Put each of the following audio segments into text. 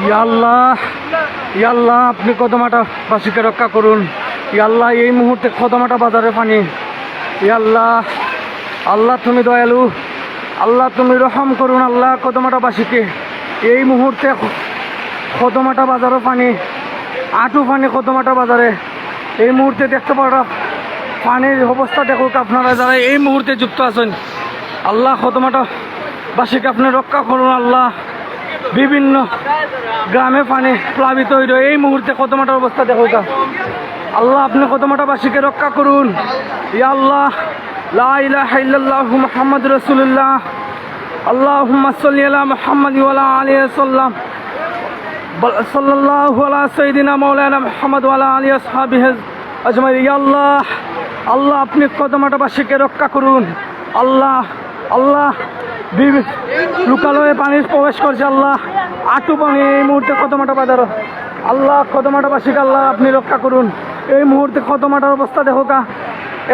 ইয়া আল্লাহ, ইয়া আল্লাহ, আপনি কদমাটা বাসীকে রক্ষা করুন। ইয়া আল্লাহ, এই মুহূর্তে কদমাটা বাজারে পানি। ইয়া আল্লাহ, আল্লাহ তুমি দয়ালু, আল্লাহ তুমি রহম করুন। আল্লাহ কদমাটা বাসীকে এই মুহূর্তে কদমাটা বাজারও পানি, আঁটু পানি কদমাটা বাজারে এই মুহূর্তে দেখতে পারা পানির অবস্থা দেখুক আপনারা যারা এই মুহূর্তে যুক্ত আছেন। আল্লাহ কদমাটা বাসীকে আপনি রক্ষা করুন। আল্লাহ বিভিন্ন গ্রামে পানি প্লাবিত হইল এই মুহূর্তে কদমাটার অবস্থা দেখুক। আল্লাহ আপনি কদমাটা বাসীকে রক্ষা করুন। ইয়া আল্লাহ, লা ইলাহা ইল্লাল্লাহু মুহাম্মাদুর রাসূলুল্লাহ, আল্লাহুম্মা সাল্লি আলা মুহাম্মাদ ওয়া আলা আলিহি ওয়াসাল্লাম, সাল্লাল্লাহু আলা সাইয়্যিদিনা মাওলানা মুহাম্মদ ওয়া আলা আলিহি ওয়াসহাবিহি আজমাইন। ইয়া আল্লাহ, আল্লাহ আপনি কদমাটা বাসীকে রক্ষা করুন। আল্লাহ, আল্লাহ লোকালয়ে পানি প্রবেশ করছে। আল্লাহ আঁটু পানি এই মুহূর্তে কদমাটা বাজার। আল্লাহ কদমাটা বাসীকে আল্লাহ আপনি রক্ষা করুন। এই মুহূর্তে কদমাটার অবস্থা দেখো কা,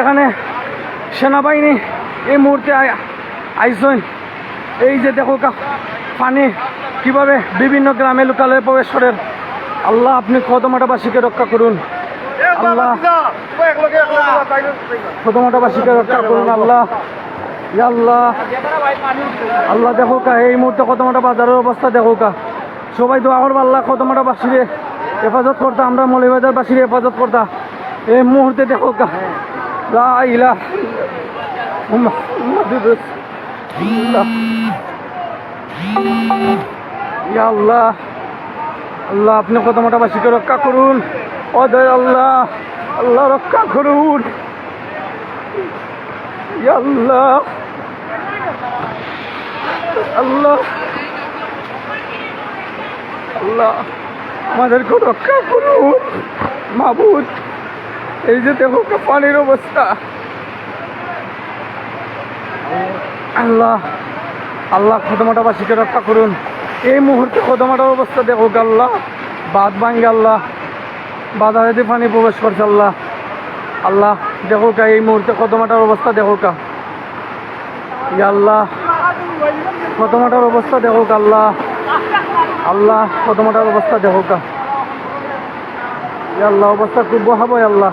এখানে সেনাবাহিনী এই মুহূর্তে আইসেন। এই যে দেখো কা পানি কিভাবে বিভিন্ন গ্রামে লোকালয়ে প্রবেশ করেন। আল্লাহ আপনি কদমাটা বাসীকে রক্ষা করুন। আল্লাহ কদমাটা বাসীকে রক্ষা করুন। আল্লাহ, ইয়া আল্লাহ, আল্লাহ দেখো কা এই মুহূর্তে কদমাটা বাজারের অবস্থা দেখো কা। সবাই দোয়া করবো আল্লাহ কদমাটা বাসীরে হেফাজত করতা, আমরা মৌলভীবাজার বাসীরে হেফাজত করতা। এই মুহূর্তে দেখো কা লা ইলাহা মুহাম্মাদুর রাসূলুল্লাহ। ইয়া আল্লাহ, আল্লাহ আপনি কদমাটা বাসীকে রক্ষা করুন। ও দয়াল আল্লাহ, আল্লাহ রক্ষা করুন। ইয়া আল্লাহ, আল্লাহ, আল্লাহ আমাদেরকে রক্ষা করুন মাবুদ। এই যে দেখো পানির অবস্থা। আল্লাহ, আল্লাহ কদমাটা বাসীকে রক্ষা করুন। এই মুহূর্তে কদমাটার অবস্থা দেখো আল্লাহ, বাঁধ ভাঙ্গে আল্লাহ বাজারে দিয়ে পানি প্রবেশ করছে। আল্লাহ, আল্লাহ দেখো কা এই মুহূর্তে কদমাটার অবস্থা দেখো কা। ইয়া আল্লাহ, কদমাটার অবস্থা দেখো কা। আল্লাহ, আল্লাহ কদমাটার অবস্থা দেখো কা। ইয়া আল্লাহ অবস্থা খুব ভয়াবহ। আল্লাহ,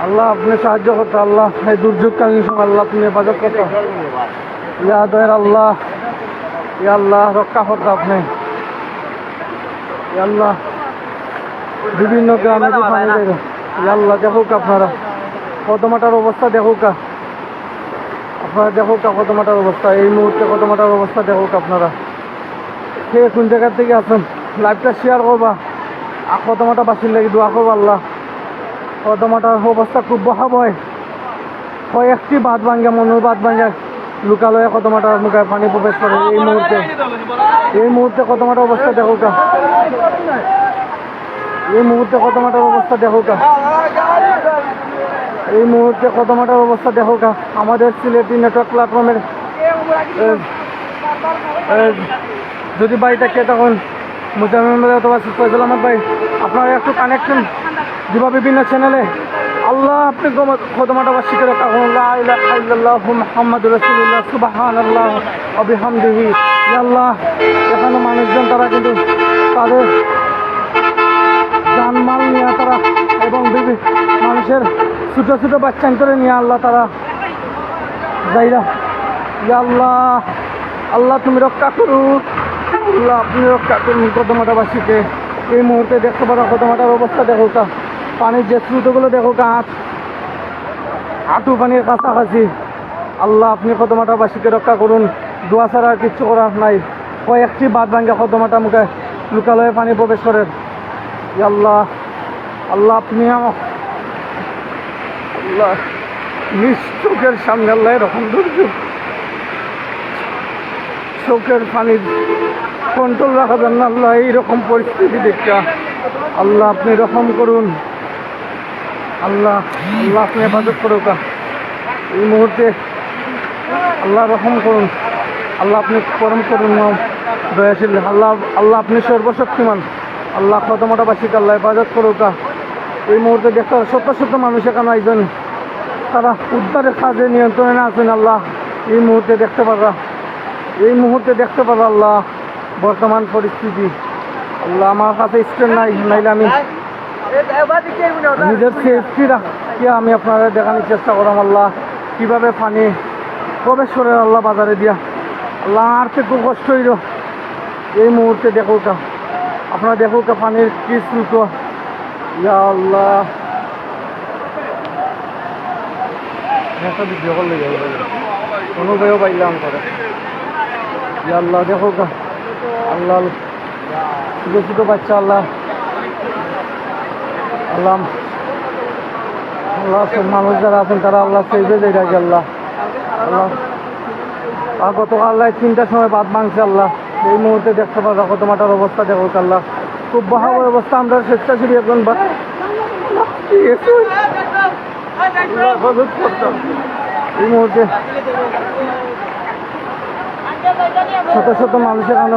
আল্লাহ আপনি সাহায্য করতে। আল্লাহ এই দুর্যোগকালীন সময় আল্লাহ আপনি হেফাজত করতে। ইয়া দয়ার আল্লাহ, ইয়া আল্লাহ রক্ষা করতে আপনি। ইয়া আল্লাহ বিভিন্ন গ্রামে যে পানি যায়। ইয়া আল্লাহ দেখো কা আপনারা কদমাটার অবস্থা দেখো কা। আপনারা দেখো কা কদমাটার অবস্থা এই মুহূর্তে কদমাটার অবস্থা দেখো কা। আপনারা কে কোন জায়গার থেকে আছেন লাইভটা শেয়ার করবা। আর কদমাটা বাঁচির লাগে দোয়া করবো। আল্লাহ কদমাটার অবস্থা খুব ভয়াবহ। কয়েকটি বাঁধ ভাঙ্গা, মনুর বাঁধ ভাঙ্গা লোকালয়ে কদমাটার মুখে পানি প্রবেশ করে এই মুহূর্তে। এই মুহূর্তে কদমাটার অবস্থা দেখো কা। এই মুহূর্তে কদমাটার অবস্থা দেখো কা। এই মুহূর্তে কদমাটার অবস্থা দেখো কা। আমাদের সিলেটি নেটওয়ার্ক প্ল্যাটফর্মের যদি বাড়িটা কে তখন মুজামিল অথবা ফয়জুল আহমদ ভাই আপনারা একটু কানেকশন দিবা বিভিন্ন চ্যানেলে। আল্লাহ আপনি কদমাটা বাসীকে রক্ষা করুন। লা ইলাহা ইল্লাল্লাহু মুহাম্মাদুর রাসূলুল্লাহ, সুবহানাল্লাহ ওয়া বিহামদিহি। ইয়া আল্লাহ এখানে মানুষজন তারা কিন্তু তাদের জানমাল নিয়ে তারা এবং মানুষের ছোটো ছোটো বাচ্চা করে নিয়ে আল্লাহ তারা যাইরা। ইয়া আল্লাহ, আল্লাহ তুমি রক্ষা করুন। আল্লাহ আপনি রক্ষা করুন কদমাটা বাসীকে। এই মুহূর্তে দেখতে পারো কদমাটার অবস্থা দেখো কা। পানির যে স্রোতগুলো দেখো কা, হাঁটু পানির কাছাকাছি। আল্লাহ আপনি কদমাটা বাসীকে রক্ষা করুন। দোয়া ছাড়া আর কিচ্ছু করার নাই। কয়েকটি বাঁধ ভাঙ্গা কদমাটা মুখে লোকালয়ে পানি প্রবেশ করেন। ইয়া আল্লাহ, আল্লাহ আপনি আল্লাহ নিজ চোখের সামনে আল্লাহ এরকম দুর্যোগ, চোখের পানির কন্ট্রোল রাখা যান না। আল্লাহ এইরকম পরিস্থিতি দেখা আল্লাহ আপনি রহম করুন। আল্লাহ, আল্লাহ আপনি হেফাজত করুক এই মুহূর্তে। আল্লাহ রহম করুন। আল্লাহ আপনি করম করুন দয়াশীল। আল্লাহ, আল্লাহ আপনি সর্বশক্তিমান। আল্লাহ কদমাটা বাসীকে আল্লাহ হেফাজত করুক। এই মুহূর্তে দেখতে শত শত মানুষ এখানে আইজন, তারা উদ্ধারের কাজে নিয়ন্ত্রণে আছেন। আল্লাহ এই মুহূর্তে দেখতে পারা, এই মুহূর্তে দেখতে পারা আল্লাহ বর্তমান পরিস্থিতি। আল্লাহ আমার কাছে স্ট্যান্ড নাই, নাইলে আমি নিজের সেফটি রাখিয়া আমি আপনারা দেখানোর চেষ্টা করলাম আল্লাহ কীভাবে পানি প্রবেশ করে আল্লাহ বাজারে দিয়া। আল্লাহ আর তো খুব কষ্ট হইল এই মুহূর্তে। দেখো কা আপনারা দেখো কা পানির কি স্রোত। ইয়া আল্লাহ একটা ভিডিও করলে যাবে অনুভবও পাইলাম করে। ইয়া আল্লাহ দেখো কা আল্লাহ ছোটো ছোটো বাচ্চা আল্লাহ আল্লাহ আল্লাহ সব মানুষ যারা আছেন তারা আল্লাহ সেইবে যাই রাখে আল্লাহ। আল্লাহ আর গতকাল আল্লাহ 3টার সময় বাদ ভাঙছে আল্লাহ। এই মুহূর্তে দেখতে পাওয়া কত মাটার অবস্থা দেখো আল্লাহ খুব ভয়াবহ অবস্থা। আমরা স্বেচ্ছাসেবী একজন এই মুহূর্তে শত শত মানুষের কেন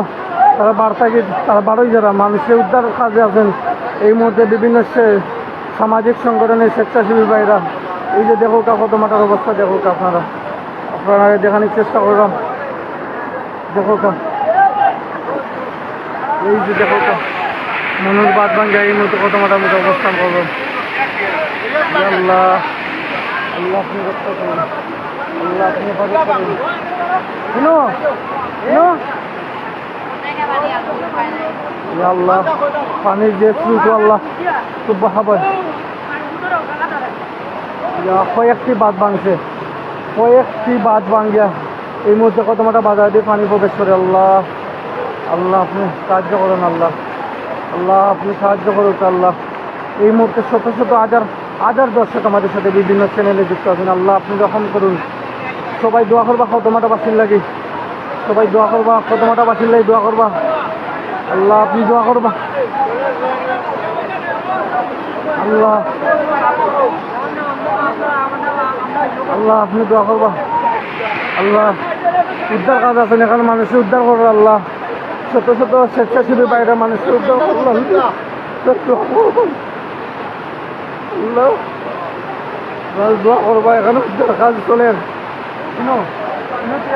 তারা বার্তাকে তারা বারোই যারা মানুষের উদ্ধার কাজে আছেন এই মুহূর্তে বিভিন্ন সামাজিক সংগঠনের স্বেচ্ছাসেবী ভাইরা। এই যে দেখো কা কত মাটার অবস্থা দেখো কা আপনারা আপনারা দেখানোর চেষ্টা করলাম। দেখো কা এই যে দেখো কা মনুর বাদ ভাঙ্গা এই মুহূর্তে কত মাটার মতো অবস্থান করবেন। আল্লাহ আল্লাহ আপনি রক্ষা করুন, আল্লাহ আপনি হেফাজত করুন। শুনো শুনো আল্লাহ পানির যে স্রোত আল্লাহ খুব বহাবহ। কয়েকটি বাঁধ ভাঙছে, কয়েকটি বাঁধ ভাঙ্গিয়া এই মুহূর্তে কত মাটা বাজার দিয়ে পানি প্রবেশ করে। আল্লাহ আল্লাহ আপনি সাহায্য করুন, আল্লাহ আল্লাহ আপনি সাহায্য করুন আল্লাহ। এই মুহূর্তে শত শত হাজার হাজার দর্শক আমাদের সাথে বিভিন্ন চ্যানেলে যুক্ত আছেন। আল্লাহ আপনি রহম করুন। সবাই দোয়া করবা কতমাটা বাসির লাগে, সবাই দোয়া করবা কতমাটা বাসির লাগে দোয়া করবা। আল্লাহ আপনি দোয়া করবা আল্লাহ আল্লাহ আপনি দোয়া করবা আল্লাহ। উদ্ধার কাজ আছেন এখানে মানুষের উদ্ধার করবো আল্লাহ। শত শত স্বেচ্ছাসেবী বাইরে মানুষের উদ্ধার করবো আল্লাহ। দোয়া করবা এখানে উদ্ধার কাজ চলেন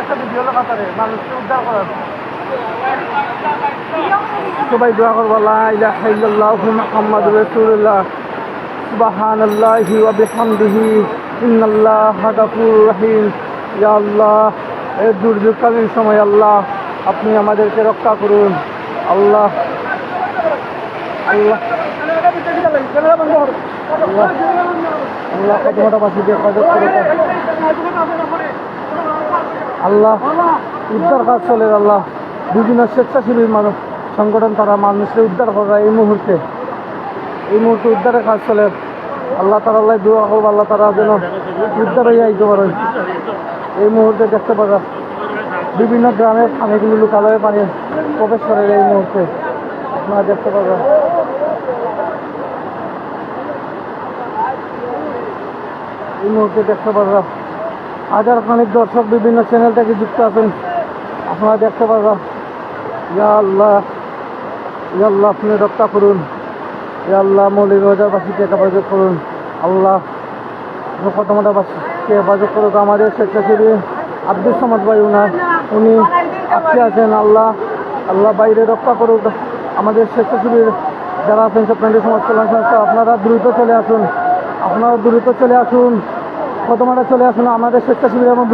একটা ভিডিও লাগাতারে মানুষকে উদ্ধার করার। সবাই দোয়া করবো লা ইলাহা ইল্লাল্লাহু মুহাম্মাদুর রাসূলুল্লাহ সুবহানাল্লাহি ওয়া বিহামদিহি ইন্নাল্লাহা গাফুরুর রহিম। ইয়া আল্লাহ এই দুর্যোগকালীন সময় আল্লাহ আপনি আমাদেরকে রক্ষা করুন আল্লাহ আল্লাহ আল্লাহ আল্লাহ কতটা বাসীকে হেফাজত করে আল্লাহ। উদ্ধার কাজ চলে আল্লাহ। বিভিন্ন স্বেচ্ছাসেবী মানুষ সংগঠন তারা মানুষকে উদ্ধার করা এই মুহূর্তে উদ্ধারের কাজ চলে আল্লাহ। তারা আল্লাহ দোয়া করবো আল্লাহ তারা যেন উদ্ধার হয়ে আইতে পারে। এই মুহূর্তে দেখতে পারা বিভিন্ন গ্রামের পানিগুলো লোকালয়ে পানি প্রবেশ করে এই মুহূর্তে আপনারা দেখতে পাবেন। এই মুহূর্তে দেখতে পারবা হাজার খানিক দর্শক বিভিন্ন চ্যানেল থেকে যুক্ত আছেন আপনারা দেখতে পারবা। ইয়া আল্লাহ ইয়া আল্লাহ আপনি রক্ষা করুন। ইয়া আল্লাহ মৌলভীবাজারবাসীকে হেফাজত করুন আল্লাহ। কতমাটাবাসীকে হেফাজত করুক। আমাদের স্বেচ্ছাসেবী আব্দুল সামাদ ভাই উনি আজকে আছেন আল্লাহ আল্লাহ বাইরে রক্ষা করুক। আমাদের স্বেচ্ছাসেবীর যারা আছেন স্বপ্নন্দী সমাজ কল্যাণ সংস্থা আপনারা দ্রুত চলে আসুন, আপনারা দ্রুত চলে আসুন, কতমাটা চলে আসুন। আমাদের স্বেচ্ছাসেবী এবং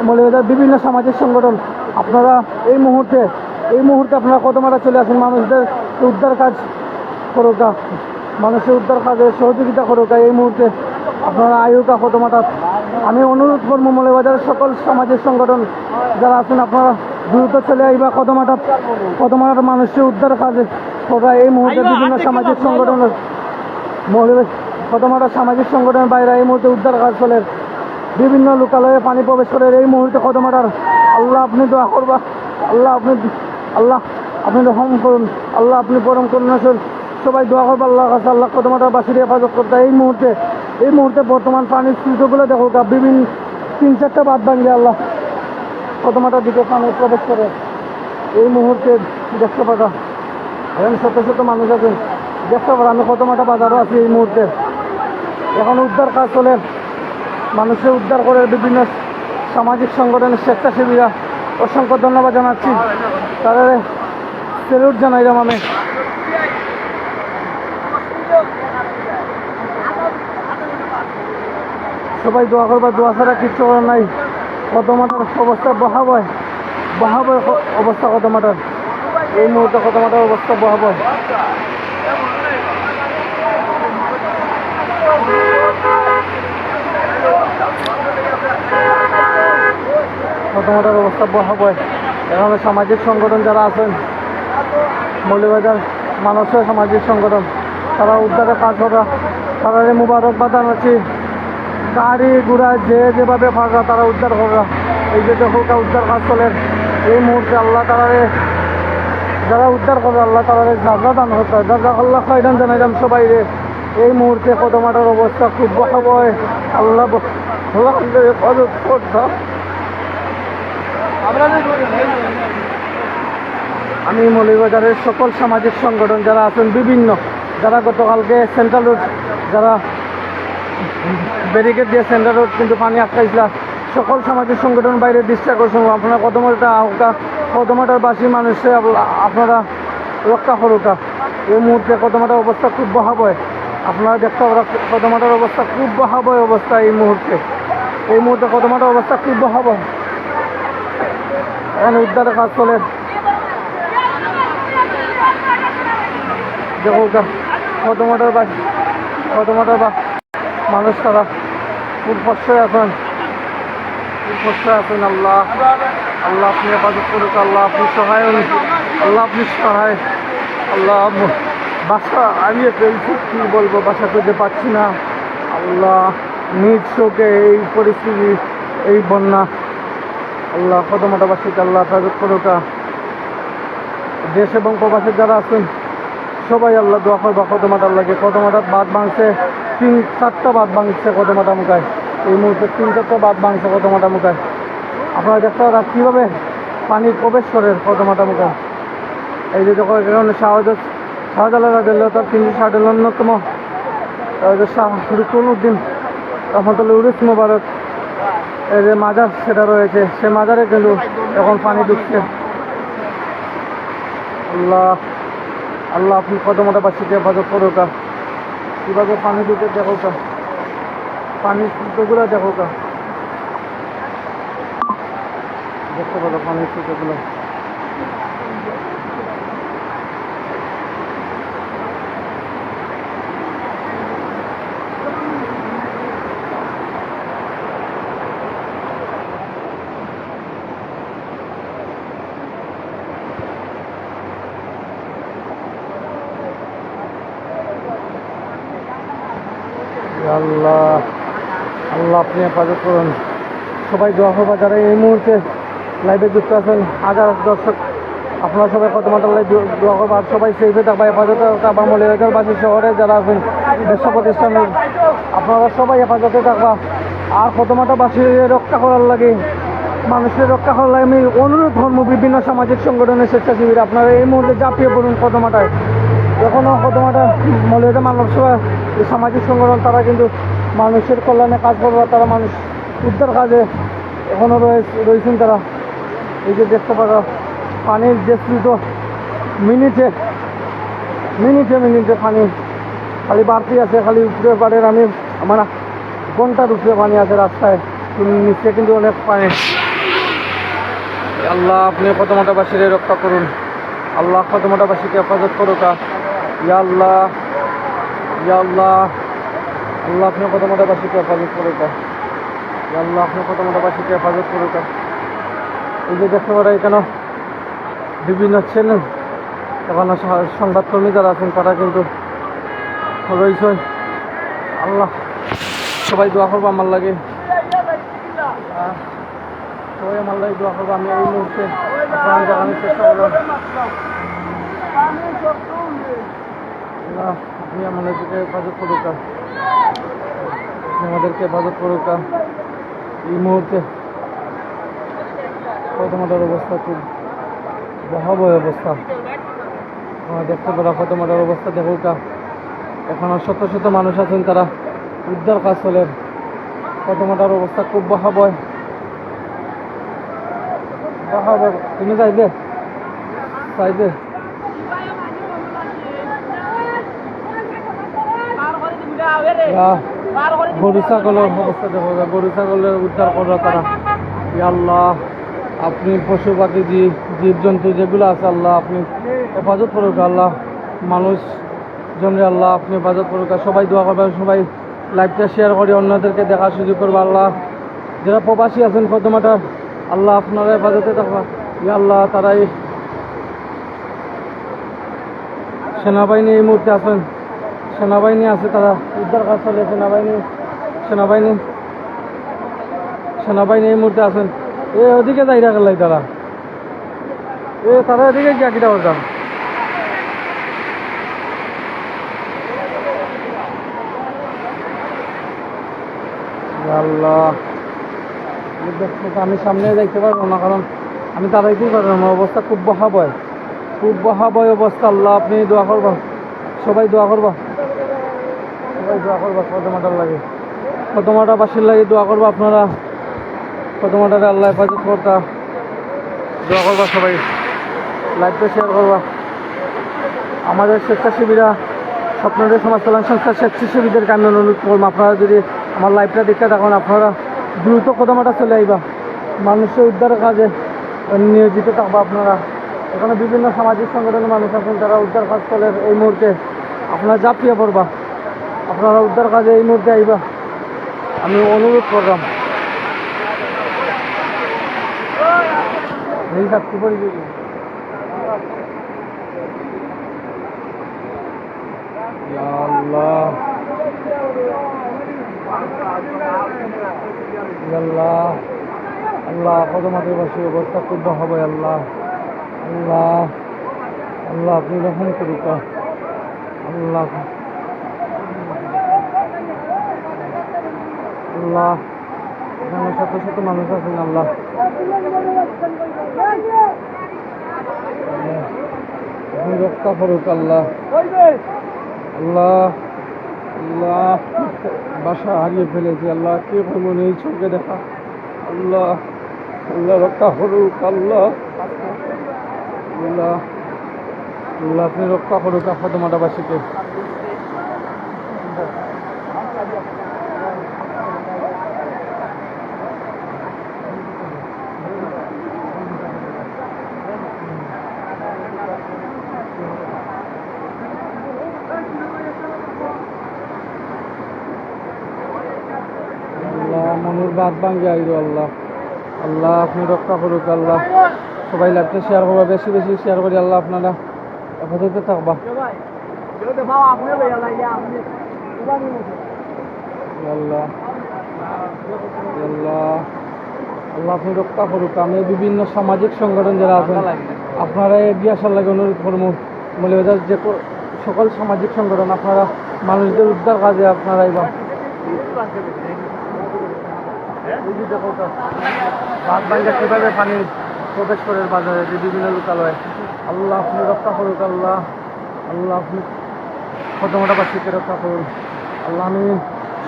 মৌলভীবাজার বিভিন্ন সামাজিক সংগঠন আপনারা এই মুহূর্তে আপনারা কতমাটা চলে আসুন। মানুষদের উদ্ধার কাজ করুক, মানুষের উদ্ধার কাজে সহযোগিতা করুক। এই মুহূর্তে আপনারা আয়ুকা কতমাটা আমি অনুরোধ করবো মৌলভীবাজারের সকল সামাজিক সংগঠন যারা আছেন আপনারা দ্রুত চলে আইবা কতমাটা মানুষের উদ্ধার কাজে করা। এই মুহূর্তে বিভিন্ন সামাজিক সংগঠনের কতমাটা সামাজিক সংগঠনের বাইরে এই মুহূর্তে উদ্ধার কাজ চলে। বিভিন্ন লোকালয়ে পানি প্রবেশ করে এই মুহূর্তে কতমাটার আল্লাহ আপনি দোয়া করবা আল্লাহ আপনি রহম করুন আল্লাহ আপনি পরম করুণাশীল। সবাই দোয়া করবো আল্লাহর কাছে আল্লাহ কতমাটার বাসীর হেফাজত করতে। এই মুহূর্তে বর্তমান পানির স্রোতগুলো দেখো বিভিন্ন 3-4টা বাঁধ ভাঙ্গে আল্লাহ কতমাটার দিকে পানি প্রবেশ করে। এই মুহূর্তে দেখতে পাতা এখন শত শত মানুষ আছেন দেখতে পাবো। আমি কতমাটা বাজারও আছি এই মুহূর্তে এখন উদ্ধার কাজ চলে। মানুষের উদ্ধার করে বিভিন্ন সামাজিক সংগঠনের স্বেচ্ছাসেবীরা অসংখ্য ধন্যবাদ জানাচ্ছি। তাদের স্যালুট জানাইলাম আমি। সবাই দোয়া করবা, দোয়া ছাড়া কিচ্ছু করার নাই। কদমাটার অবস্থা বহাবয়, বহাবয় অবস্থা কদমাটার, এই মুহূর্তে কদমাটার অবস্থা বহাবয়। কদমাটার অবস্থা বহাবয়। এখানে সামাজিক সংগঠন যারা আছেন, মৌলভীবাজার মানুষের সামাজিক সংগঠন, তারা উদ্ধারের কাজ করা, তারা মুবারকবাদ জানাচ্ছি। গাড়ি ঘোড়া যেভাবে ফাঁকা তারা উদ্ধার করা, এই যে হোকা উদ্ধার কাজ চলেন এই মুহূর্তে। আল্লাহ তারারে যারা উদ্ধার করে আল্লাহ তারারে জাগা দান হতো, জাগা আল্লাহ খাইদান জানাইলাম সবাই রে। এই মুহূর্তে কদমাটার অবস্থা খুব বহাবয়। আল্লাহ আমি মৌলভীবাজারের সকল সামাজিক সংগঠন যারা আছেন বিভিন্ন, যারা গতকালকে সেন্ট্রাল রোড যারা ব্যারিকেড দিয়ে সেন্ট্রাল রোড কিন্তু পানি আটকাইছিল, সকল সামাজিক সংগঠন বাইরে দৃষ্টি আকর্ষণ আপনারা কদমাটা আহকা কদমাটার বাসী মানুষে আপনারা রক্ষা করুকা। এই মুহূর্তে কদমাটার অবস্থা খুব বহাবয়। আপনারা দেখতে পারা কদমাটার অবস্থা খুব বহাবয় অবস্থা এই মুহূর্তে। এই মুহূর্তে কদমাটার অবস্থা খুব বহাবয়। এখানে উদ্ধারের কাজ চলে। দেখো কদমাটার বা মানুষ তারা খুব কষ্টে আছেন, খুব কষ্টে আছেন। আল্লাহ আল্লাহ আপনি হেফাজত করুক, আল্লাহ আপনি সহায়, আল্লাহ আপনি সহায়। আল্লাহ বাসা আমি ফেলছি, কী বলবো, বাসা করতে পারছি না। আল্লাহ নিজ চোখে এই পরিস্থিতি, এই বন্যা, আল্লাহ কদমাটাবাসীকে আল্লাহ হেফাজত করুক। দেশ এবং প্রবাসী যারা আছেন সবাই আল্লাহ দোয়া করবা কদমাটা আল্লাহকে। কদমাটার বাদ ভাঙছে, 3-4টা বাদ ভাঙছে কদমাটা মুখায়। এই মুহূর্তে 3-4টা বাদ ভাঙছে কদমাটা মুখায়। আপনারা দেখতে পারা কীভাবে পানির প্রবেশ করে কদমাটা মুখায়। এই যে যখন এখানে শাহজালাল রাদিয়াল্লাহু তাআলা 360 অন্যতম শাহ রুকুনুদ্দিন রহমতুল্লাহ উরুস মুবারক এই যে মাজার সেটা রয়েছে, সে মাজারে কিন্তু এখন পানি ঢুকছে। আল্লাহ আল্লাহ আপনি কদমাটাবাসীকে হেফাজত করুক। কীভাবে পানি ঢুকে দেখো, পানির ফুটোগুলো দেখো, দেখতে পারো পানির ফুটোগুলো। আল্লাহ আল্লাহ আপনি হেফাজত করুন। সবাই দোয়া করবা যারা এই মুহূর্তে লাইভে যুক্ত আছেন, হাজার দর্শক আপনারা সবাই কদমাটা দোয়া করবা। আর সবাই সেইভে থাকবা, হেফাজতে থাকবা। মৌলভীবাজারবাসী শহরে যারা আছেন, ব্যবসা প্রতিষ্ঠানের আপনারা সবাই হেফাজতে থাকবা। আর কদমাটাবাসী রক্ষা করার লাগে, মানুষের রক্ষা করার লাগে আমি অনুরোধ করবো বিভিন্ন সামাজিক সংগঠনের স্বেচ্ছাসেবীরা আপনারা এই মুহূর্তে ঝাঁপিয়ে পড়ুন কদমাটায়। এখনও কদমাটা মৌলভীবাজার মানব সেবা সামাজিক সংগঠন তারা কিন্তু মানুষের কল্যাণে কাজ করবে, তারা মানুষ উদ্ধার কাজে এখনও রয়েছেন তারা। এই যে দেখতে পারা পানির যে স্রোত মিনিটে পানি খালি বাড়তি আছে, খালি উপরে পাড়ের আমি আমার ঘন্টার উপরে পানি আছে রাস্তায়, নিচে কিন্তু অনেক পানি। আল্লাহ আপনি কদমাটাবাসীকে রক্ষা করুন, আল্লাহ কদমাটাবাসীকে হেফাজত করুক। ইয়া আল্লাহ ইয়া আল্লাহ আল্লাহ আপনি কদমাটাবাসীকে হেফাজত করুক। ইয়া আল্লাহ আপনি কদমাটাবাসীকে হেফাজত করুক। এই যে দেখতে পারা এখানে বিভিন্ন চ্যানেল এখানে সংবাদকর্মী যারা আছেন তারা কিন্তু রয়েছেন। আল্লাহ সবাই দোয়া করবো আমার লাগে, সবাই আমার লাগে দোয়া করবো। আমি এই মুহূর্তে জানানোর চেষ্টা করলাম। আল্লাহ আপনি আমাদেরকে হেফাজত করুক, আমাদেরকে হেফাজত করুক। এই মুহূর্তে কদমাটার অবস্থা খুব ভয়াবহ অবস্থা, দেখতে পারা কদমাটার অবস্থা দেখুক। এখনও শত শত মানুষ আছেন, তারা উদ্ধার কাজ চলে। কদমাটার অবস্থা খুব ভয়াবহ। তুমি চাইবে গরু ছাগলের অবস্থা দেখো, গরু ছাগলের উদ্ধার করো তারা। ইয়া আল্লাহ, আপনি পশু পাখি জীবজন্তু যেগুলো আছে আল্লাহ আপনি হেফাজত করুক আল্লাহ। মানুষ জনরে আল্লাহ আপনি হেফাজত করুক। সবাই দোয়া করবেন, সবাই লাইভটা শেয়ার করে অন্যদেরকে দেখার সুযোগ করবো আল্লাহ। যারা প্রবাসী আছেন কদমাটা আল্লাহ আপনারা হেফাজতে থাকবা। ইয়া আল্লাহ, তারাই সেনাবাহিনী এই মুহূর্তে আছেন, সেনাবাহিনী আছে, তারা উদ্ধার কাজ চলে। সেনাবাহিনী এই মুহূর্তে আছেন। ওদিকে যাই রাখালাই তারা এদিকে গিয়া কিটা করতাম। আল্লাহ, আমি সামনে যাইতে পারবো না, কারণ আমি তাড়াইতেই পারবো না। অবস্থা খুব বহাবয় অবস্থা। আল্লাহ আপনি দোয়া করবা, সবাই দোয়া করবা, কদমাটার লাগে, কদমাটাবাসীর লাগে দোয়া করবা আপনারা। কদমাটারে আল্লাহ হেফাজত করতা, দোয়া করবা সবাই, লাইভটা শেয়ার করবা। আমাদের স্বেচ্ছাসেবীরা, স্বপ্নদের সমাজ কল্যাণ সংস্থার স্বেচ্ছাসেবীদেরকে আমি অনুরোধ করবো, আপনারা যদি আমার লাইভটা দেখতে থাকুন, আপনারা দ্রুত কদমাটা চলে আইবা, মানুষের উদ্ধারের কাজে নিয়োজিত থাকবা আপনারা। এখানে বিভিন্ন সামাজিক সংগঠনের মানুষ আছেন, তারা উদ্ধার কাজ চলে। এই মুহূর্তে আপনারা ঝাঁপিয়ে পড়বা, আপনারা উদ্ধার কাজে এই মুহূর্তে আইবা, আমি অনুরোধ করলাম। এই থাকতে পারি যদি আল্লাহ, আল্লাহ, আল্লাহ কদমাতের বাসী অবস্থা খুব হবে। আল্লাহ, আল্লাহ, আল্লাহ আপনি রহম করুক। আল্লাহ, আল্লাহ এখানে শত শত মানুষ আছেন। আল্লাহ, আপনি রক্ষা করুক। আল্লাহ, আল্লাহ, আল্লাহ বাসা হারিয়ে ফেলেছি। আল্লাহ কে মনে এই চোখে দেখা। আল্লাহ, আল্লাহ রক্ষা করুক। আল্লাহ, আল্লাহ, আল্লাহ আপনি রক্ষা করুক কদমাটাবাসীকে। মনের বাদ ভাঙ্গে আইরো। আল্লাহ, আল্লাহ আপনি রক্ষা করুক। আল্লাহ সবাই লাইভটা শেয়ার করবা, বেশি বেশি শেয়ার করি। আল্লাহ আপনারা হেফাজতে থাকবা। আল্লাহ, আল্লাহ, আল্লাহ আপনি রক্ষা করুক। আমি বিভিন্ন সামাজিক সংগঠন যারা আছেন আপনারা এগিয়ে আসার লাগে অনুরোধ করবো। মৌলভীবাজার যে সকল সামাজিক সংগঠন আপনারা মানুষদের উদ্ধার কাজে আপনারা এবার বাদ বাইরে কীভাবে পানি প্রবেশ করে বাজারে যে বিভিন্ন লোকালয়। আল্লাহ আপনি রক্ষা করুক। আল্লাহ, আল্লাহ আপনি কদমাটাবাসীকে রক্ষা করুন। আল্লাহ আমি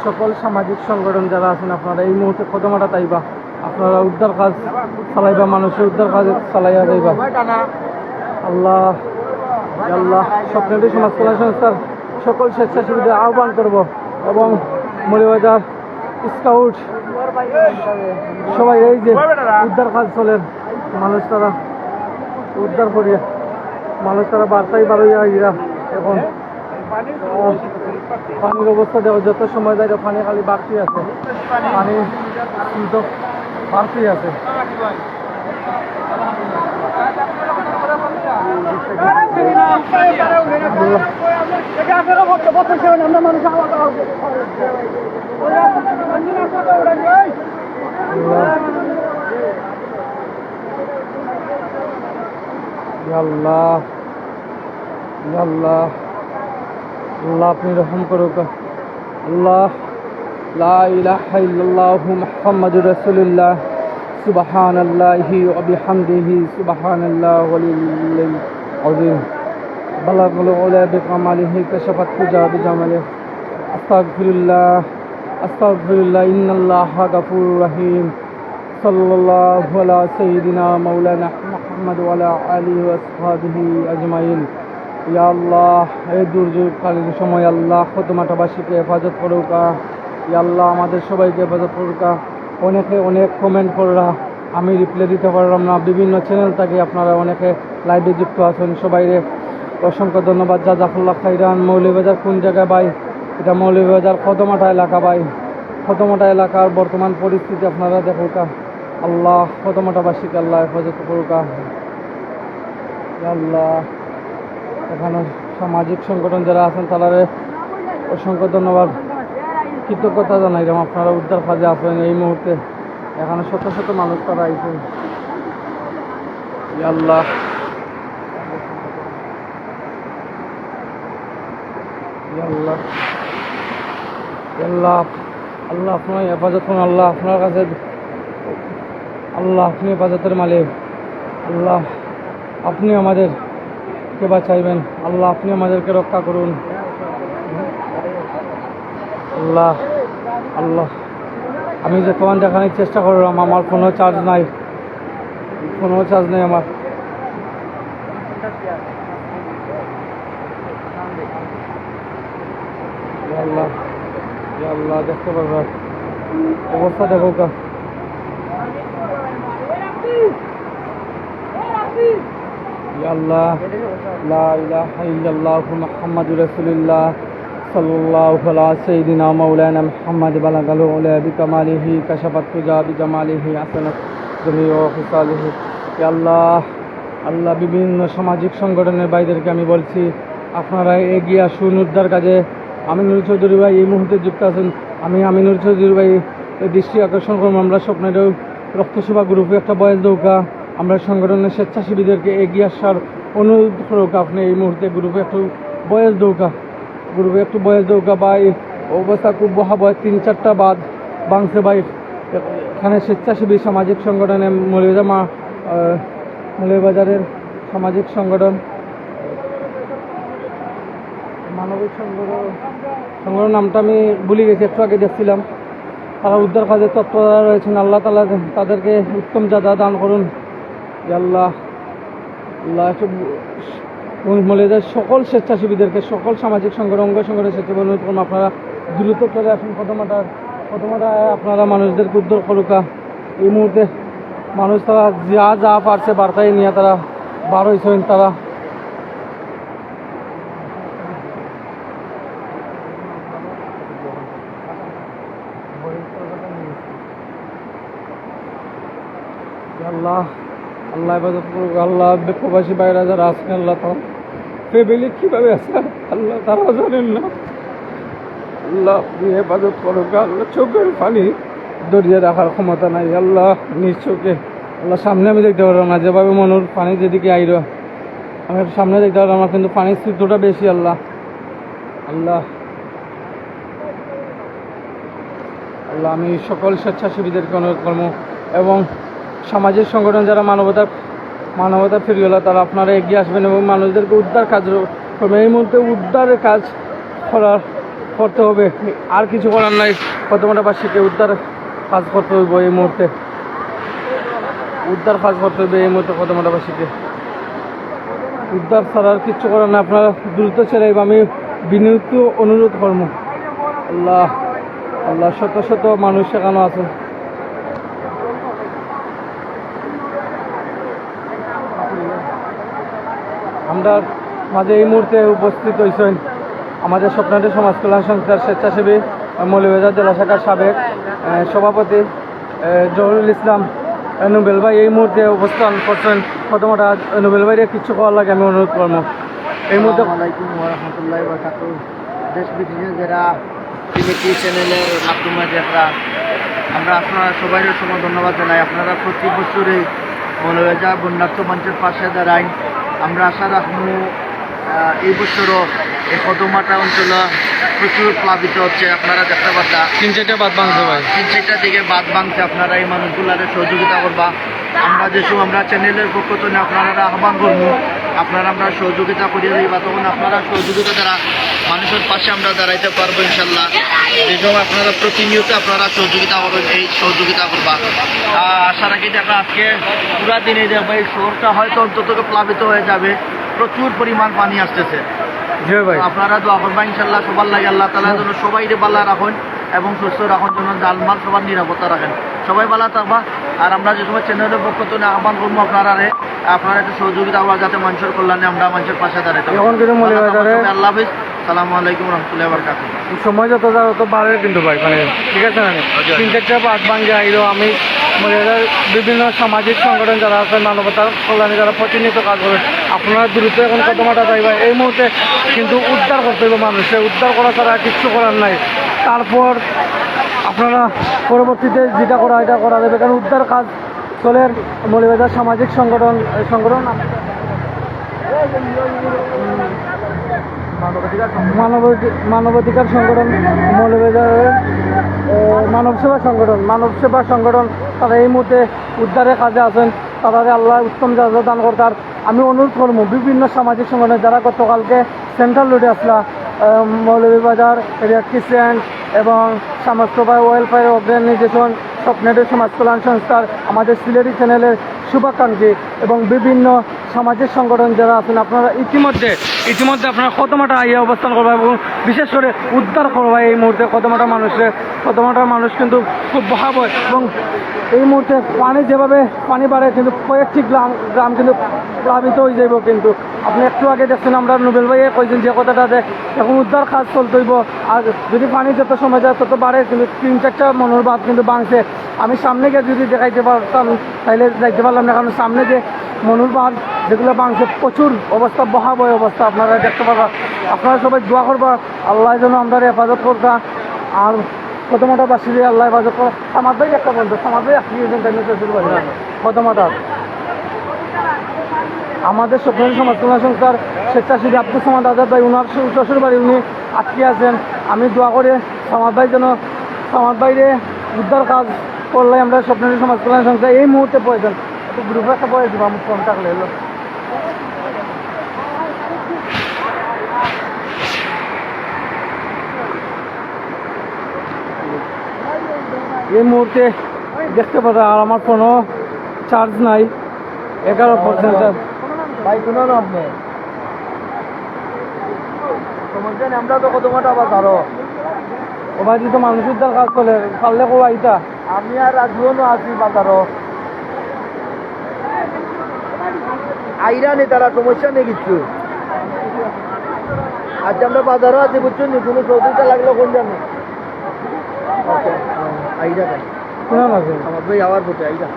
সকল সামাজিক সংগঠন যারা আছেন আপনারা এই মুহূর্তে কদমাটা তাইবা, আপনারা উদ্ধার কাজ চালাইবা, মানুষের উদ্ধার কাজ চালাইয়া যাইবা। আল্লাহ, আল্লাহ স্বপ্নদের সমাজ কল্যাণ সংস্থার সকল স্বেচ্ছাসেবীদের আহ্বান করব এবং মৌলভীবাজার স্কাউট সবাই এই যে উদ্ধার কাজ চলে, মানুষ তারা উদ্ধার করিয়া মানুষ তারা বার্তাই বারোইয়া ইরা। এখন পানির অবস্থা দেখো, যত সময় যায় পানি খালি বাড়তি আছে, পানি কিন্তু বাড়তি আছে। আল্লাহ, আল্লাহ, আল্লাহ আপনি রহম করুক। আল্লাহ, লা ইলাহা ইল্লাল্লাহু মুহাম্মাদুর রাসূলুল্লাহ, সুবহানাল্লাহি ওয়া বিহামদিহি, সুবহানাল্লাহি ওয়াল আযীম। বালাগুল উলা বিকামালিহি কাশাফাত ফুজা বিজামালিহি। আস্তাগফিরুল্লাহ, আস্তাগফিরুল্লাহ, ইন্নাল্লাহা গাফুরুর রহিম। সাল্লাল্লাহু আলা সাইয়্যিদিনা মাওলানা মুহাম্মদ ওয়া আলা আলিহি ওয়া আসহাবিহি আজমাইন। ইয়া আল্লাহ, এই দুর্যোগকালীন সময় আল্লাহ কদমাটাবাসীকে হেফাজত করুক। ইয়া আল্লাহ আমাদের সবাইকে হেফাজত করুকা। অনেকে অনেক কমেন্ট কররা, আমি রিপ্লাই দিতে পারলাম না। বিভিন্ন চ্যানেল থেকে আপনারা অনেকে লাইভে যুক্ত আছেন, সবাইকে অসংখ্য ধন্যবাদ। জাজাকুল্লাহ খাইরান। মৌলভীবাজার কোন জায়গায় ভাই? এটা মৌলভীবাজার কদমাটা এলাকা ভাই। কদমাটা এলাকার বর্তমান পরিস্থিতি আপনারা দেখুকা। আল্লাহ কদমাটাবাসীকে আল্লাহ হেফাজত করুকা। আল্লাহ এখানে সামাজিক সংগঠন যারা আছেন তাদের অসংখ্য ধন্যবাদ, কৃতজ্ঞতা জানাইলাম। আপনারা উদ্ধার কাজে আছেন এই মুহূর্তে। এখানে শত শত মানুষ তারা আইছেন। ইয়া আল্লাহ ইয়া আল্লাহ ইয়া আল্লাহ, আল্লাহ আপনার হেফাজত করুন। আল্লাহ আপনার কাছে, আল্লাহ আপনি হেফাজতের মালিক। আল্লাহ আপনি আমাদেরকে বাঁচাইবেন। আল্লাহ আপনি আমাদেরকে রক্ষা করুন। আল্লাহ আল্লাহ আমি যে তোমার দেখানোর চেষ্টা করলাম, আমার কোনো চার্জ নাই, কোনো চার্জ নেই আমার। ইয়া আল্লাহ ইয়া আল্লাহ দেখতে পারবা অবস্থা দেখো কা। ইয়া আল্লাহ লা ইলাহা ইল্লাল্লাহু মুহাম্মাদুর রাসূলুল্লাহ সাল্লাল্লাহু আলা সাইয়্যিদিনা মাওলানা মুহাম্মাদ বালাগাল উলা বিকামালিহি কাশাফাত তুজা বিজামালিহি আসানাত জামিউ খিসালিহি। ইয়া আল্লাহ আল্লাহ বিভিন্ন সামাজিক সংগঠনের ভাইদেরকে আমি বলছি, আপনারা এগিয়ে আসুন উদ্ধার কাজে। আমিনুর চৌধুরী ভাই এই মুহূর্তে যুক্ত আছেন। আমি আমিনুর চৌধুরী ভাই দৃষ্টি আকর্ষণ করবো। আমরা স্বপ্নেরও রক্তসেবা গ্রুপে একটা বয়স দৌকা, আমরা সংগঠনের স্বেচ্ছাসেবীদেরকে এগিয়ে আসার অনুরোধ করুক। আপনি এই মুহূর্তে গ্রুপে একটু বয়স দৌকা, গ্রুপে একটু বয়স দৌকা ভাই। অবস্থা খুব বহাবয়, 3-4টা বাদ বাংছে ভাই। এখানে স্বেচ্ছাসেবী সামাজিক সংগঠনে মৌলভীবাজারের সামাজিক সংগঠন, মানবিক সংগঠন নামটা আমি ভুলে গেছি, একটু আগে দেখছিলাম। তারা উদ্ধার কাজে তৎপরতা রয়েছেন। আল্লাহ তাআলা তাদেরকে উত্তম জাযা দান করুন। আল্লাহ আল্লাহ একটু মৌলভীবাজারের সকল স্বেচ্ছাসেবীদেরকে, সকল সামাজিক সংগঠন অঙ্গ সংগঠনের স্বেচ্ছাসেবী অনুরোধ করুন, আপনারা দ্রুত চলে আসুন প্রথমটায় আপনারা মানুষদেরকে উদ্ধার করুকা। এই মুহূর্তে মানুষ তারা যা পারছে বার্তায় নিয়ে তারা বার হয়েছেন। তারা আল্লাহ আল্লাহ হেফাজত করুক। আল্লাহ প্রবাসী বাইরা যারা আছেন, আল্লাহ তারা ফ্যামিলি কীভাবে আছে আল্লাহ তারা জানেন না। আল্লাহ আপনি হেফাজত করুক। আল্লাহ চোখের পানি দরিয়ে রাখার ক্ষমতা নাই। আল্লাহ নিজ চোখে, আল্লাহ সামনে আমি দেখতে পারলাম না, যেভাবে মনের পানি যেদিকে আইর আমি একটু সামনে দেখতে পারলাম না, কিন্তু পানির স্থিতিটা বেশি। আল্লাহ আল্লাহ আল্লাহ আমি সকল স্বেচ্ছাসেবীদেরকে অনুরোধ করবো এবং সামাজিক সংগঠন যারা মানবতা ফিরিয়ে তারা আপনারা এগিয়ে আসবেন এবং মানুষদেরকে উদ্ধার কাজ করবেন। এই মুহূর্তে উদ্ধারের কাজ করতে হবে, আর কিছু করার নাই। কদমাটাবাসীকে উদ্ধার কাজ করতে হইব। এই মুহূর্তে উদ্ধার কাজ করতে হবে। এই মুহূর্তে কদমাটাবাসীকে উদ্ধার ছাড়া আর কিচ্ছু করার নাই। আপনারা দ্রুত চালাইব, আমি বিনীত অনুরোধ করবো। আল্লাহ আল্লাহ শত শত মানুষ সেখানে আছে। আমরা মাঝে এই মুহূর্তে উপস্থিত হয়েছেন আমাদের স্বপ্নাটে সমাজ কল্যাণ সংস্থার স্বেচ্ছাসেবী মৌলভীবাজার জেলা শাখার সাবেক সভাপতি জহুরুল ইসলাম নোবেল ভাই এই মুহূর্তে অবস্থান করছেন। প্রথমত নোবেল ভাইয়ের কিছু করার লাগে আমি অনুরোধ করবো। এই মুহূর্তে রহমতুল্লাহ বরকাতুহু। দেশ বিদেশে যারা টিভি চ্যানেলের মাধ্যমে যারা আমরা আপনারা সবাই সময় ধন্যবাদ জানাই। আপনারা প্রতি বছরই মৌলভীবাজার বন্যার্থ মঞ্চের পাশে দাঁড়াই। আমরা আশা রাখবো এই বছরও এই কদমাটা অঞ্চল প্রচুর প্লাবিত হচ্ছে। আপনারা দেখতে পাচ্ছেন 3-4টা বাদ ভাঙছে ভাই, 3-4টা দিকে বাদ ভাঙছে। আপনারা এই মানুষগুলার সহযোগিতা করবা। আমরা যেসব আমরা চ্যানেলের পক্ষ থেকে আপনারা আহ্বান করবো, আপনারা আমরা সহযোগিতা করিয়ে দিবা। তখন আপনারা সহযোগিতা দ্বারা মানুষের পাশে আমরা দাঁড়াইতে পারবো ইনশাল্লাহ। যেসব আপনারা প্রতিনিয়ত আপনারা সহযোগিতা করবেন, এই সহযোগিতা করবা। আশা রাখি যে আমরা আজকে পুরা দিনে দেখবো এই শহরটা হয়তো অন্তত প্লাবিত হয়ে যাবে। প্রচুর পরিমাণ পানি আসতেছে। জি ভাই আপনারা দোয়া করবা ইনশাল্লাহ সবার লাগে। আল্লাহ তাআলা যেন সবাই বাল্লা রাখুন। এবং সুস্থ রাখার জন্য জালমাল সবার নিরাপত্তা রাখেন। সবাই ভালো থাকবা। আর আমরা যে সময় চ্যানেলের পক্ষ থেকে আহ্বান করবো আপনারা একটু সহযোগিতা হওয়া, যাতে মানুষের কল্যাণে আমরা মানুষের পাশে দাঁড়াতে এখন কিন্তু মৌলভীবাজারে আল্লাহ হাফিজ। সালামু আলাইকুম রহমতুল্লাহ বারকাতুহ। সময় যত যা তত বাড়ে কিন্তু ভাই, মানে ঠিক আছে না, তিন চারটা বাদ ভাঙ্গে আইলেও আমি মৌলভীবাজার বিভিন্ন সামাজিক সংগঠন যারা আছে, মানবতার কল্যাণে যারা প্রতিনিয়ত কাজ করে, আপনারা দ্রুত এখন কত মাটা চাইবা এই মুহূর্তে কিন্তু উদ্ধার করতে হবে মানুষের, উদ্ধার করা ছাড়া কিচ্ছু করার নাই। তারপর আপনারা পরবর্তীতে যেটা করা এটা করা যাবে, কারণ উদ্ধার কাজ চলে মৌলভীবাজার সামাজিক সংগঠন মানবাধিকার সংগঠন, মৌলভীবাজারের মানব সেবা সংগঠন তারা এই মুহূর্তে উদ্ধারের কাজে আছেন। তারা আল্লাহ উত্তম জাযা দান করতার। আমি অনুরোধ করবো বিভিন্ন সামাজিক সংগঠন যারা গতকালকে সেন্ট্রাল রোডে আসলা, মৌলভীবাজার রেড ক্রিসেন্ট এবং সমাজসেবা ওয়েলফেয়ার অর্গানাইজেশন, স্বপ্নের সমাজ কল্যাণ সংস্থার, আমাদের সিলেটি চ্যানেলের শুভাকাঙ্ক্ষী এবং বিভিন্ন সামাজিক সংগঠন যারা আছেন, আপনারা ইতিমধ্যে আপনারা কতমাটা আইয়া অবস্থান করবা এবং বিশেষ করে উদ্ধার করবা এই মুহূর্তে কতমাটার মানুষ কিন্তু খুব ভয়াবহ। এবং এই মুহূর্তে পানি যেভাবে পানি বাড়ে কিন্তু কয়েকটি গ্রাম কিন্তু প্লাবিত হয়ে যাইব। কিন্তু আপনি একটু আগে দেখছেন আমরা নোবেল ভাইয়ে কইছেন যে কথাটা, যে এখন উদ্ধার কাজ চলতে হইব, আর যদি পানি যত সময় যায় তত বাড়ে। কিন্তু 3-4টা মনোর বাঁধ কিন্তু ভাঙছে। আমি সামনে গিয়ে যদি দেখাইতে পারতাম তাইলে যাইতে পারলাম না, কারণ সামনে যে মনুর বাঁধ যেগুলো ভাঙছে প্রচুর অবস্থা, ভয়াবহ অবস্থা আপনারা দেখতে পারবেন। আপনারা সবাই দোয়া করবা আল্লাহ যেন আমরা হেফাজত করতা, আর কতমাটা বাসীরে আল্লাহ হেফাজত করা। আমার ভাই একটা বন্ধু, আমার ভাই কতমাটা আমাদের স্বপ্নের সমাজ কল্যাণ সংস্থার স্বেচ্ছাসেবী আব্দুল সামাদ আজাদ ভাই, ওনার শ্বশুর বাড়ি উনি আটকে আছেন। আমি দোয়া করে সামাদ ভাই যেন সামাদ ভাইরে উদ্ধার কাজ করলে আমরা স্বপ্নের সমাজ কল্যাণ সংস্থা এই মুহূর্তে প্রয়োজন। একটু গ্রুপে একটা পড়ে দিব, আমার ফোন থাকলে এলো। এই মুহূর্তে দেখতে পাবেন, আর আমার ফোনও চার্জ নাই, 11%। ভাই শুনো না, আপনি সমস্যা নেই, আমরা তো কত মাটা আবার ধরো ও ভাই তো মানুষ উদ্ধার কাজ চলে, পারলে কো আইতা। আমি আর রাজুও আছি বাজারও আইরা নেই, তারা সমস্যা নেই কিছু। আজ আমরা বাজারও আছি, বুঝছো নি, কোনো সৌদিটা লাগলো কোন জানো আইরা ভাই শোনান আছে আমার ভাই আবার বলতে আইরা।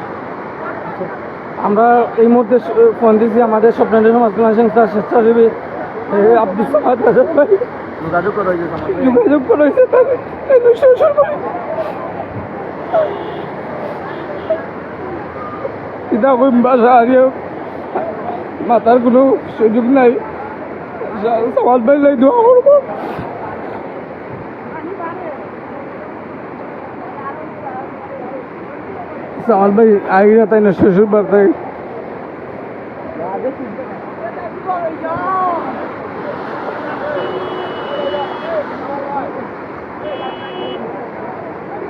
আমরা এই মুহূর্তে ফোন দিচ্ছি আমাদের স্বপ্নের সমাজ কল্যাণ সংস্থার স্বেচ্ছাসেবী আব্দুল সামাদ আজাদ ভাই, যোগাযোগ করা হয়েছে যোগাযোগ করা হয়েছে তাদের শ্বশুর বাড়ি। এটা বাসা হারিয়ে মাথার কোনো সুযোগ নাই, সামাদ ভাই লাই দোয়া করবো। সামাদ ভাই আইরা তাই না শ্বশুর বাড়ি,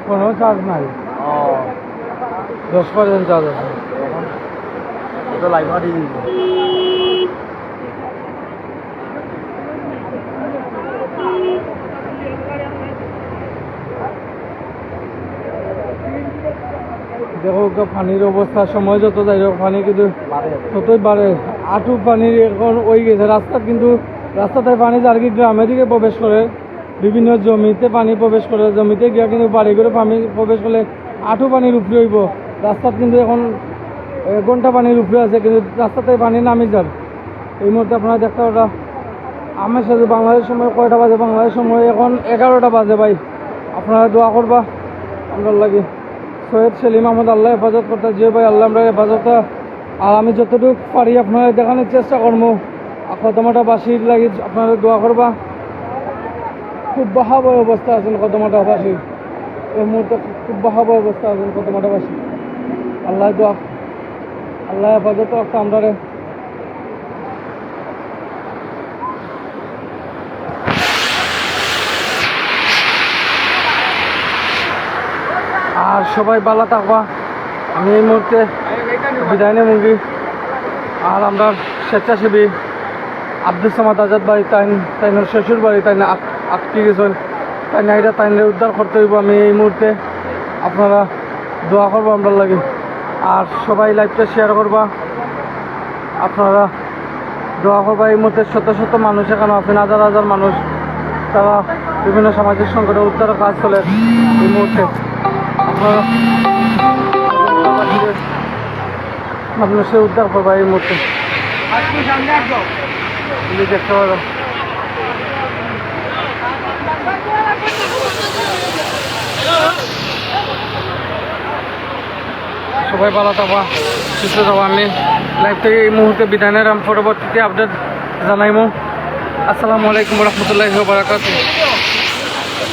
কোনো চার্জ নাই, 10% চার্জ আছে। তো লাইভ দিয়ে দিল। দেখো পানির অবস্থা, সময় যত যাই হোক পানি কিন্তু ততই বাড়ে। আঁটু পানির এখন ওই গেছে রাস্তা, কিন্তু রাস্তাতে পানি যার কি গ্রামের দিকে প্রবেশ করে, বিভিন্ন জমিতে পানি প্রবেশ করে, জমিতে গিয়া কিন্তু বাড়ি করে পানি প্রবেশ করলে আঁটু পানির উপরে হইব। রাস্তাত কিন্তু এখন 1 ঘন্টা পানির উপরে আছে, কিন্তু রাস্তাতে পানি নামি যান। এই মুহূর্তে আপনারা দেখতে ওটা আমার সাথে বাংলাদেশ সময় কয়টা বাজে, বাংলাদেশ সময় এখন 11টা বাজে। ভাই আপনারা দোয়া করবা আমরা লাগে। সৈয়দ সেলিম আহমদ, আল্লাহ হেফাজত করতে যে ভাই আল্লাহ আমরা হেফাজত। আর আমি যতটুকু পারি আপনারা দেখানোর চেষ্টা করবো। কদমাটা বাসির লাগে আপনারা দোয়া করবা। খুব ভয়াবহ অবস্থা আছেন কদমাটা বাসির, এই মুহূর্তে খুব ভয়াবহ অবস্থা আছেন কদমাটা বাসি। আল্লাহ দোয়া, আল্লাহ হেফাজত রাখতে আমরা। আর সবাই ভালো থাকবা। আমি এই মুহূর্তে বিদায় নেব। আর আমরা স্বেচ্ছাসেবী আব্দুল সামাদ আজাদ ভাই তাই শ্বশুর বাড়ি তাই না আটকে গেছেন। তাই না এটা তাইনরে উদ্ধার করতে হইব। আমি এই মুহূর্তে আপনারা দোয়া করবো আমরা লাগে, আর সবাই লাইভটা শেয়ার করবা, আপনারা দোয়া করবা। এই মুহূর্তে শত শত মানুষ এখানে আছেন, হাজার হাজার মানুষ, তারা বিভিন্ন সামাজিক সংকটে উদ্ধারের কাজ চলে এই মুহূর্তে। আপনারা মানুষের উদ্ধার করবা এই মুহূর্তে দেখতে পারো। সবাই ভালো থাকবা, সুস্থ থাকবা। আমি লাইভ থেকে এই মুহূর্তে বিদায় নিলাম, পরবর্তীতে আপডেট জানাইমু। আসসালামু আলাইকুম রহমতুল্লাহি ওয়া বারাকাতুহু।